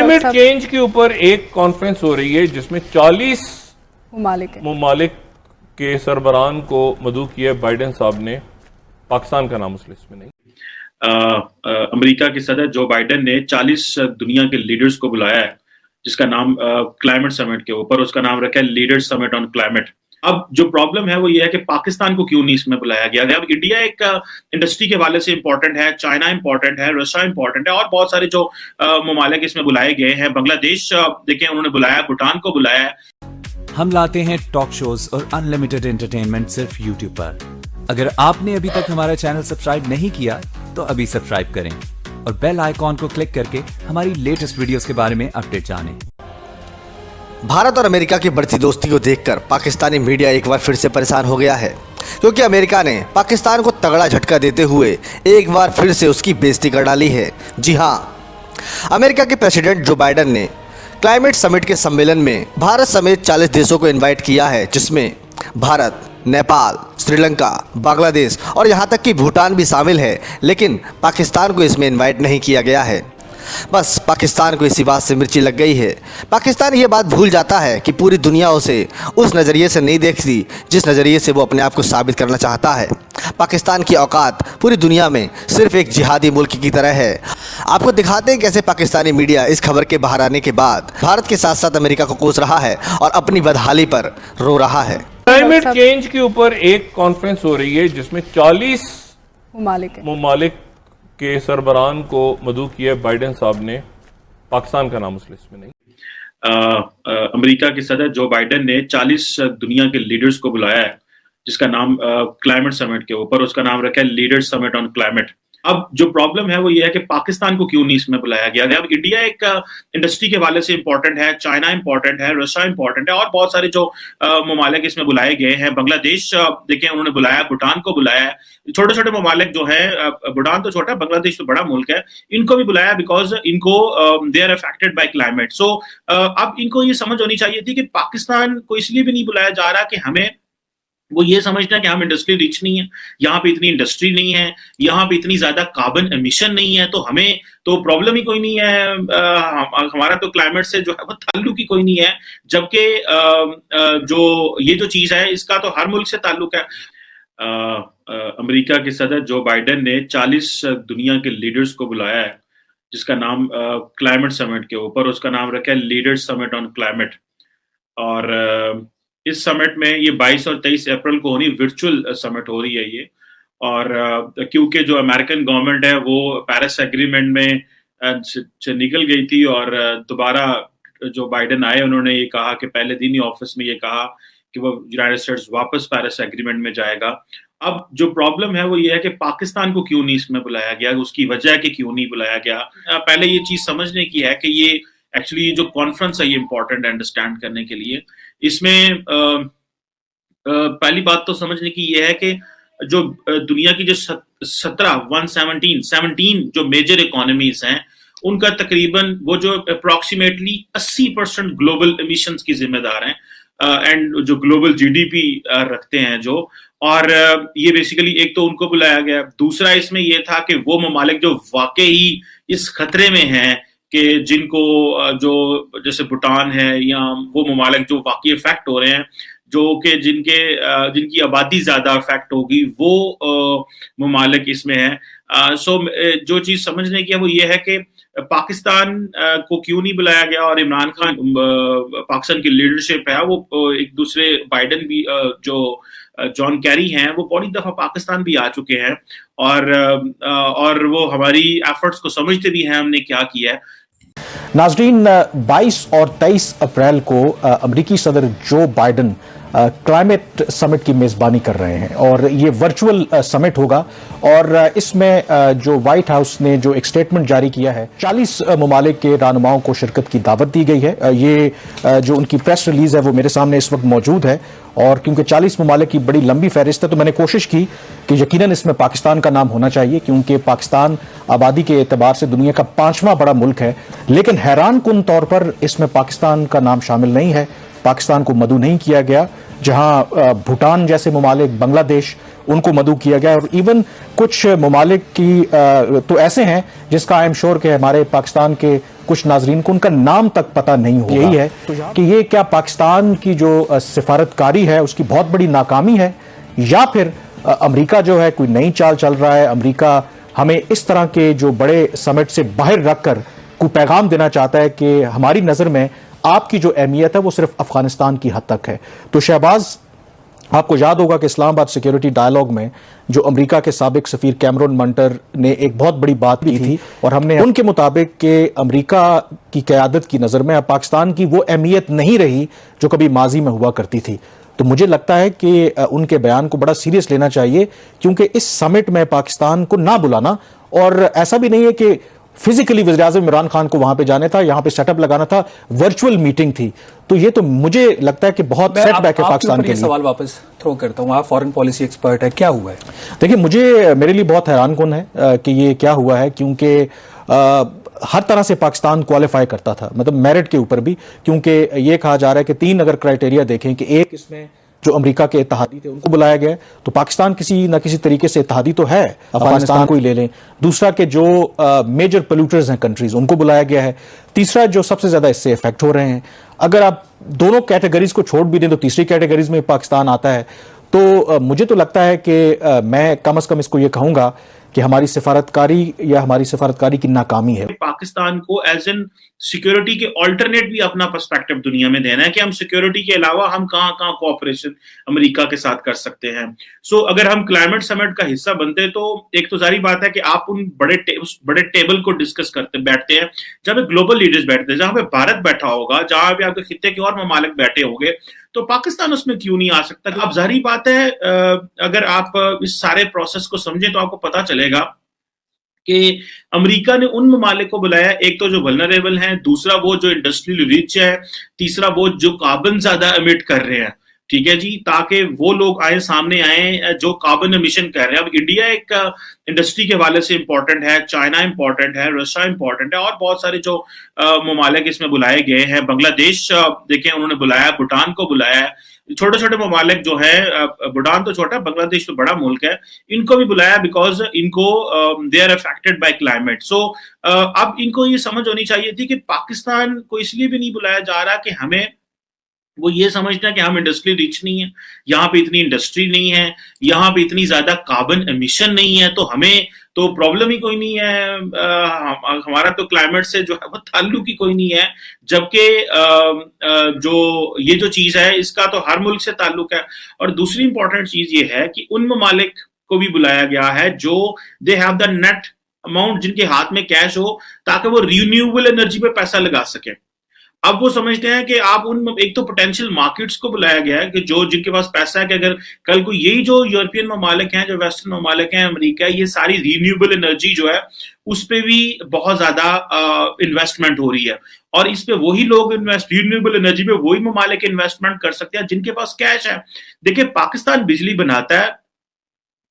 Climate change के ऊपर एक कॉन्फ्रेंस हो रही है जिसमें 40 मुमालिक के सरबराहान को मदऊ किया बाइडेन साहब ने। पाकिस्तान का नाम उस लिस्ट में नहीं। अमेरिका के सदर जो बाइडेन ने 40 दुनिया के लीडर्स को बुलाया है, जिसका नाम क्लाइमेट समिट के ऊपर उसका नाम रखा है लीडर्स समिट ऑन क्लाइमेट। अब जो प्रॉब्लम है वो ये है कि पाकिस्तान को क्यों नहीं इसमें बुलाया गया। अब इंडिया एक इंडस्ट्री के वाले से इंपॉर्टेंट है, चाइना इंपॉर्टेंट है, रशिया इंपॉर्टेंट है और बहुत सारे जो ममालिक इसमें बुलाए गए हैं। बांग्लादेश देखें उन्होंने बुलाया, भूटान को बुलाया है। हम लाते हैं टॉक शोज और अनलिमिटेड एंटरटेनमेंट सिर्फ यूट्यूब पर। अगर आपने अभी तक हमारा चैनल सब्सक्राइब नहीं किया तो अभी सब्सक्राइब करें और बेल आइकॉन को क्लिक करके हमारी लेटेस्ट वीडियोस के बारे में अपडेट जानें। भारत और अमेरिका की बढ़ती दोस्ती को देखकर पाकिस्तानी मीडिया एक बार फिर से परेशान हो गया है, क्योंकि अमेरिका ने पाकिस्तान को तगड़ा झटका देते हुए एक बार फिर से उसकी बेइज्जती कर डाली है। जी हां, अमेरिका के प्रेसिडेंट जो बाइडेन ने क्लाइमेट समिट के सम्मेलन में भारत समेत 40 देशों को इनवाइट किया है, जिसमें भारत, नेपाल, श्रीलंका, बांग्लादेश और यहाँ तक कि भूटान भी शामिल है। लेकिन पाकिस्तान को इसमें इनवाइट नहीं किया गया है। बस पाकिस्तान को इसी बात से मिर्ची लग गई है। पाकिस्तान ये बात भूल जाता है कि पूरी दुनिया उसे उस नज़रिए से नहीं देखती जिस नज़रिए से वो अपने आप को साबित करना चाहता है। पाकिस्तान की औकात पूरी दुनिया में सिर्फ एक जिहादी मुल्क की तरह है। आपको दिखाते हैं कैसे पाकिस्तानी मीडिया इस खबर के बाहर आने के बाद भारत के साथ साथ अमेरिका को कोस रहा है और अपनी बदहाली पर रो रहा है। क्लाइमेट चेंज के ऊपर एक कॉन्फ्रेंस हो रही है जिसमें 40 मुमालिक के सरबराहान को मदऊ किया बाइडेन साहब ने। पाकिस्तान का नाम उस लिस्ट में नहीं। अमेरिका के सदर जो बाइडेन ने 40 दुनिया के लीडर्स को बुलाया है, जिसका नाम क्लाइमेट समिट के ऊपर उसका नाम रखा है लीडर्स समिट ऑन क्लाइमेट। अब जो प्रॉब्लम है वो ये है कि पाकिस्तान को क्यों नहीं इसमें बुलाया गया। अब इंडिया एक इंडस्ट्री के वाले से इंपॉर्टेंट है, चाइना इंपॉर्टेंट है, रशिया इंपॉर्टेंट है और बहुत सारे जो ममालिक इसमें बुलाए गए हैं। बांग्लादेश देखें उन्होंने बुलाया, भूटान को बुलाया है। छोटे छोटे ममालिक जो हैं, भूटान तो छोटा, बांग्लादेश तो बड़ा मुल्क है, इनको भी बुलाया बिकॉज इनको they are affected by climate. So अब इनको ये समझ होनी चाहिए थी कि पाकिस्तान को इसलिए भी नहीं बुलाया जा रहा कि हमें वो ये समझना है कि हम इंडस्ट्री रिच नहीं है, यहाँ पे इतनी इंडस्ट्री नहीं है, यहाँ पे इतनी ज्यादा कार्बन एमिशन नहीं है, तो हमें तो प्रॉब्लम ही कोई नहीं है, हमारा तो क्लाइमेट से जो है वो ताल्लुक ही कोई नहीं है। जबकि जो ये जो चीज है इसका तो हर मुल्क से ताल्लुक है। अमेरिका के सदर जो बाइडेन ने 40 दुनिया के लीडर्स को बुलाया है, जिसका नाम क्लाइमेट समिट के ऊपर उसका नाम रखा है लीडर्स समिट ऑन क्लाइमेट। और इस समिट में ये 22 और 23 अप्रैल को होनी वर्चुअल समिट हो रही है ये। और क्योंकि जो अमेरिकन गवर्नमेंट है वो पेरिस एग्रीमेंट में से निकल गई थी और दोबारा जो बाइडेन आए उन्होंने ये कहा कि पहले दिन ही ऑफिस में ये कहा कि वो यूनाइटेड स्टेट्स वापस पेरिस एग्रीमेंट में जाएगा। अब जो प्रॉब्लम है वो ये है कि पाकिस्तान को क्यों नहीं इसमें बुलाया गया, उसकी वजह कि क्यों नहीं बुलाया गया। पहले ये चीज समझने की है कि ये एक्चुअली ये जो कॉन्फ्रेंस है ये इंपॉर्टेंट है अंडरस्टैंड करने के लिए। इसमें पहली बात तो समझने की ये है कि जो दुनिया की जो 17 जो मेजर इकोनॉमीज हैं उनका तकरीबन वो जो अप्रोक्सीमेटली 80% ग्लोबल एमिशंस की जिम्मेदार हैं एंड जो ग्लोबल जीडीपी रखते हैं जो। और ये बेसिकली एक तो उनको बुलाया गया, दूसरा इसमें ये था कि वो ममालिक जो वाकई इस खतरे में हैं कि जिनको जो जैसे भूटान है या वो ममालिक जो वाकई इफेक्ट हो रहे हैं, जो कि जिनकी आबादी ज्यादा इफेक्ट होगी, वो ममालिक इसमें है। सो जो चीज समझने की है वो ये है कि पाकिस्तान को क्यों नहीं बुलाया गया। और इमरान खान पाकिस्तान की लीडरशिप है वो एक दूसरे बाइडेन भी जो जॉन कैरी हैं वो बड़ी दफा पाकिस्तान भी आ चुके हैं और वो हमारी एफर्ट्स को समझते भी हैं हमने क्या किया है। नाजरीन, 22 और 23 अप्रैल को अमेरिकी सदर जो बाइडेन क्लाइमेट समिट की मेजबानी कर रहे हैं और ये वर्चुअल समिट होगा। और इसमें जो व्हाइट हाउस ने जो एक स्टेटमेंट जारी किया है, 40 ममालिक के रहनुमाओं को शिरकत की दावत दी गई है। ये जो उनकी प्रेस रिलीज है वो मेरे सामने इस वक्त मौजूद है। और क्योंकि 40 ममालिक की बड़ी लंबी फहरिस्त है तो मैंने कोशिश की कि यकीनन इसमें पाकिस्तान का नाम होना चाहिए, क्योंकि पाकिस्तान आबादी के एतबार से दुनिया का 5वां बड़ा मुल्क है। लेकिन हैरान कुन तौर पर इसमें पाकिस्तान का नाम शामिल नहीं है, पाकिस्तान को मदऊ नहीं किया गया। जहां भूटान जैसे ममालिक, बांग्लादेश, उनको मदऊ किया गया। और इवन कुछ ममालिक की तो ऐसे हैं जिसका आई एम श्योर कि हमारे पाकिस्तान के कुछ नाजरीन को उनका नाम तक पता नहीं होगा। यही है कि ये क्या पाकिस्तान की जो सिफारतकारी है उसकी बहुत बड़ी नाकामी है, या फिर अमेरिका जो है कोई नई चाल चल रहा है, अमेरिका हमें इस तरह के जो बड़े समिट से बाहर रखकर कोई पैगाम देना चाहता है कि हमारी नज़र में आपकी जो अहमियत है वो सिर्फ अफगानिस्तान की हद तक है। तो शहबाज, आपको याद होगा कि इस्लामाबाद सिक्योरिटी डायलॉग में जो अमेरिका के साबिक सफीर कैमरून मंटर ने एक बहुत बड़ी बात की थी, और हमने उनके मुताबिक कि अमेरिका की क़यादत की नज़र में अब पाकिस्तान की वो अहमियत नहीं रही जो कभी माजी में हुआ करती थी। तो मुझे लगता है कि उनके बयान को बड़ा सीरियस लेना चाहिए, क्योंकि इस समिट में पाकिस्तान को ना बुलाना, और ऐसा भी नहीं है कि फिजिकली वज़ीर-ए-आज़म इमरान खान को वहां पे जाने था, यहां पे सेटअप लगाना था, वर्चुअल मीटिंग थी। तो ये तो मुझे लगता है कि बहुत सेटबैक है पाकिस्तान के लिए। सवाल वापस थ्रो करता हूं, आप फॉरेन पॉलिसी एक्सपर्ट है, क्या हुआ है? देखिए, मेरे लिए बहुत हैरानकुन है कि ये क्या हुआ है, क्योंकि हर तरह से पाकिस्तान क्वालिफाई करता था, मतलब मेरिट के ऊपर भी, क्योंकि ये कहा जा रहा है कि 3 अगर क्राइटेरिया देखें कि एक, इसमें जो अमेरिका के इत्तेहादी थे उनको बुलाया गया है, तो पाकिस्तान किसी न किसी तरीके से इत्तेहादी तो है, अफगानिस्तान को ही ले लें। दूसरा कि जो मेजर पोल्यूटर्स हैं कंट्रीज, उनको बुलाया गया है। तीसरा, जो सबसे ज्यादा इससे इफेक्ट हो रहे हैं, अगर आप दोनों कैटेगरीज को छोड़ भी दें तो तीसरी कैटेगरीज में पाकिस्तान आता है। तो मुझे तो लगता है कि मैं कम से कम इसको ये कहूंगा कि हमारी सिफारतकारी की नाकामी है। पाकिस्तान को एज एन सिक्योरिटी के ऑल्टरनेट भी अपना पर्सपेक्टिव दुनिया में देना है कि हम सिक्योरिटी के अलावा हम कहां कहां कोऑपरेशन अमेरिका के साथ कर सकते हैं। सो अगर हम क्लाइमेट समिट का हिस्सा बनते तो एक तो जारी बात है कि आप उन बड़े टेबल को डिस्कस बैठते हैं जहां पे ग्लोबल लीडर्स बैठते हैं, जहां पे भारत बैठा होगा, जहां पे आपके खित्ते के और ममालिक बैठे होंगे, तो पाकिस्तान उसमें क्यों नहीं आ सकता? अब जारी बात है, अगर आप इस सारे प्रोसेस को समझें तो आपको पता चलेगा कि अमेरिका ने उन ममालिक को बुलाया, एक तो जो वल्नरेबल हैं, दूसरा वो जो इंडस्ट्रियल रिच है, तीसरा वो जो कार्बन ज्यादा एमिट कर रहे हैं, ठीक है जी, ताकि वो लोग सामने आए जो कार्बन एमिशन कर रहे हैं। अब इंडिया एक इंडस्ट्री के हवाले से इंपॉर्टेंट है, चाइना इंपॉर्टेंट है, रशिया इंपॉर्टेंट है, और बहुत सारे जो ममालिक इसमें बुलाए गए हैं। बांग्लादेश देखें उन्होंने बुलाया, भूटान को बुलाया, छोटे छोटे ममालिक जो है, भूटान तो छोटा, बांग्लादेश तो बड़ा मुल्क है, इनको भी बुलाया बिकॉज इनको they are affected by climate. So अब इनको ये समझ होनी चाहिए थी कि पाकिस्तान को इसलिए भी नहीं बुलाया जा रहा कि हमें वो ये समझना कि हम इंडस्ट्री रिच नहीं है, यहाँ पे इतनी इंडस्ट्री नहीं है, यहाँ पे इतनी ज्यादा कार्बन एमिशन नहीं है, तो हमें तो प्रॉब्लम ही कोई नहीं है, हमारा तो क्लाइमेट से जो है वो ताल्लुक ही कोई नहीं है। जबकि जो ये जो चीज है इसका तो हर मुल्क से ताल्लुक है। और दूसरी इंपॉर्टेंट चीज ये है कि उन ममालिक को भी बुलाया गया है जो they have the net amount, जिनके हाथ में कैश हो, ताकि वो रिन्यूएबल एनर्जी पे पैसा लगा सके। अब वो समझते हैं कि आप उन, एक तो पोटेंशियल मार्केट्स को बुलाया गया है कि जो जिनके पास पैसा है कि अगर कल को यही जो यूरोपियन ममालिक हैं, जो वेस्टर्न ममालिक हैं, अमेरिका, ये सारी रिन्यूएबल एनर्जी जो है उस पे भी बहुत ज्यादा इन्वेस्टमेंट हो रही है, और इस पे वही लोग रिन्यूएबल एनर्जी पे वही ममालिक इन्वेस्टमेंट कर सकते हैं जिनके पास कैश है। देखिए, पाकिस्तान बिजली बनाता है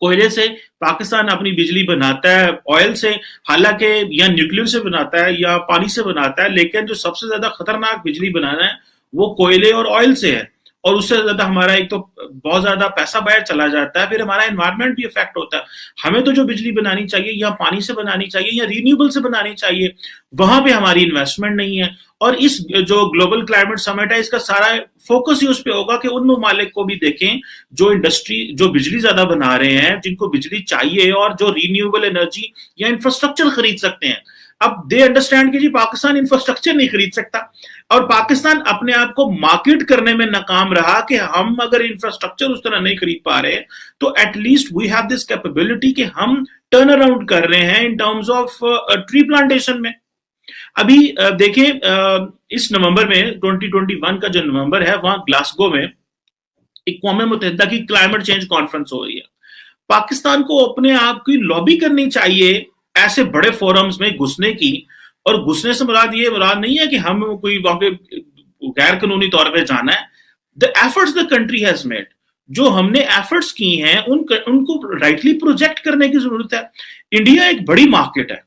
कोयले से, पाकिस्तान अपनी बिजली बनाता है ऑयल से, हालांकि या न्यूक्लियर से बनाता है या पानी से बनाता है, लेकिन जो सबसे ज्यादा खतरनाक बिजली बनाना है वो कोयले और ऑयल से है, और उससे ज्यादा हमारा एक तो बहुत ज्यादा पैसा बाहर चला जाता है, फिर हमारा एनवायरनमेंट भी इफेक्ट होता है। हमें तो जो बिजली बनानी चाहिए या पानी से बनानी चाहिए या रिन्यूएबल से बनानी चाहिए, वहां पे हमारी इन्वेस्टमेंट नहीं है। और इस जो ग्लोबल क्लाइमेट समिट है, इसका सारा फोकस ही उस पे होगा कि उन ममालिक को भी देखें जो इंडस्ट्री, जो बिजली ज्यादा बना रहे हैं, जिनको बिजली चाहिए और जो रिन्यूएबल एनर्जी या इंफ्रास्ट्रक्चर खरीद सकते हैं। अब दे अंडरस्टैंड कि जी पाकिस्तान इंफ्रास्ट्रक्चर नहीं खरीद सकता, और पाकिस्तान अपने आप को मार्केट करने में नाकाम रहा कि हम अगर इंफ्रास्ट्रक्चर उस तरह नहीं खरीद पा रहे तो at least we have this capability कि हम टर्न अराउंड कर रहे हैं in terms of tree plantation में। अभी देखें, इस नवंबर में 2021 का जो नवंबर है, वहां ग्लासगो में अक़वाम मुत्तहिदा की क्लाइमेट चेंज कॉन्फ्रेंस हो रही है। पाकिस्तान को अपने आप की लॉबी करनी चाहिए ऐसे बड़े फोरम्स में घुसने की, और घुसने से मुराद नहीं है कि हम कोई वहां पे गैर कानूनी तौर पे जाना है। The efforts the country has made, जो हमने एफर्ट्स की हैं उनको राइटली प्रोजेक्ट करने की जरूरत है। इंडिया एक बड़ी मार्केट है,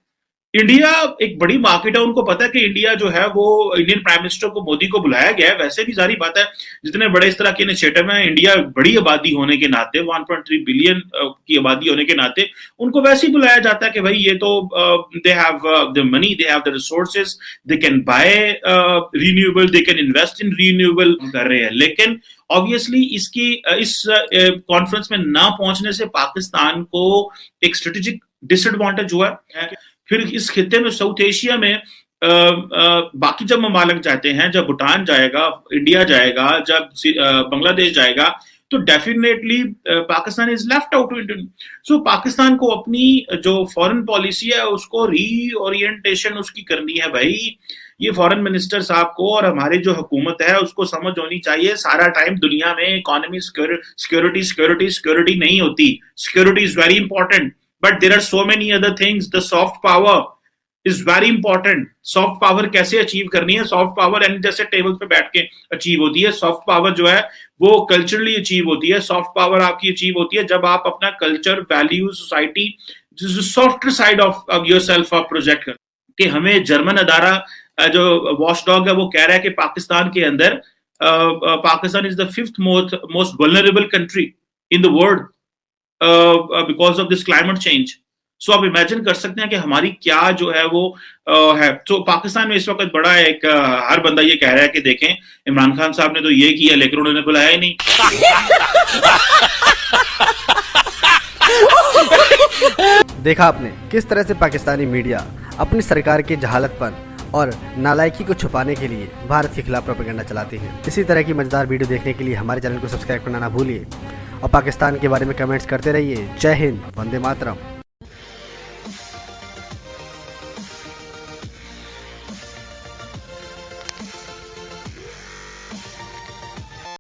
इंडिया एक बड़ी मार्केट है, उनको पता है कि इंडिया जो है वो इंडियन प्राइम मिनिस्टर को मोदी को बुलाया गया है। वैसे भी सारी बात है, जितने बड़े इस तरह के इनिशिएटिव हैं, इंडिया बड़ी आबादी होने के नाते 1.3 बिलियन की आबादी होने के नाते उनको वैसे ही बुलाया जाता है कि भाई ये तो they have the money, they have the resources, they can buy renewable, they can invest in renewable कर रहे हैं। लेकिन ऑब्वियसली इस कॉन्फ्रेंस में ना पहुंचने से पाकिस्तान को एक स्ट्रेटेजिक डिसएडवांटेज हुआ है। फिर इस खित्ते में, साउथ एशिया में बाकी जब ममालिक जाते हैं, जब भूटान जाएगा, इंडिया जाएगा, जब बांग्लादेश जाएगा, तो definitely Pakistan is left out. So Pakistan को अपनी जो फॉरेन पॉलिसी है उसको रीओरिएंटेशन उसकी करनी है। भाई ये फॉरेन मिनिस्टर साहब को और हमारी जो हुकूमत है उसको समझ होनी चाहिए, सारा टाइम दुनिया में इकोनॉमी सिक्योरिटी सिक्योरिटी सिक्योरिटी नहीं होती। Security is very important, but there are so many other things. The soft power is very important. Soft power कैसे अचीव करनी है? सॉफ्ट पावर एंड जैसे टेबल पे बैठ के अचीव होती है। सॉफ्ट पावर जो है वो कल्चरली अचीव होती है। सॉफ्ट पावर आपकी अचीव होती है जब आप अपना culture, value, society, softer side of yourself आप प्रोजेक्ट कर। कि हमें जर्मन अदारा जो वॉचडॉग है वो कह रहा है कि पाकिस्तान के अंदर Pakistan is the 5th most vulnerable country in the world because of this climate change. So आप इमेजिन कर सकते हैं कि हमारी क्या जो है वो है। तो पाकिस्तान में इस वक्त बड़ा एक हर बंदा ये कह रहा है कि देखें इमरान खान साहब ने तो ये किया लेकिन उन्होंने बुलाया ही नहीं। देखा आपने किस तरह से पाकिस्तानी मीडिया अपनी सरकार की जहालतपन और नालायकी को छुपाने के लिए भारत के खिलाफ प्रोपेगेंडा चलाती है। इसी तरह की मजेदार वीडियो देखने के लिए हमारे चैनल को सब्सक्राइब करना ना भूलिए और पाकिस्तान के बारे में कमेंट्स करते रहिए। जय हिंद, वंदे मातरम।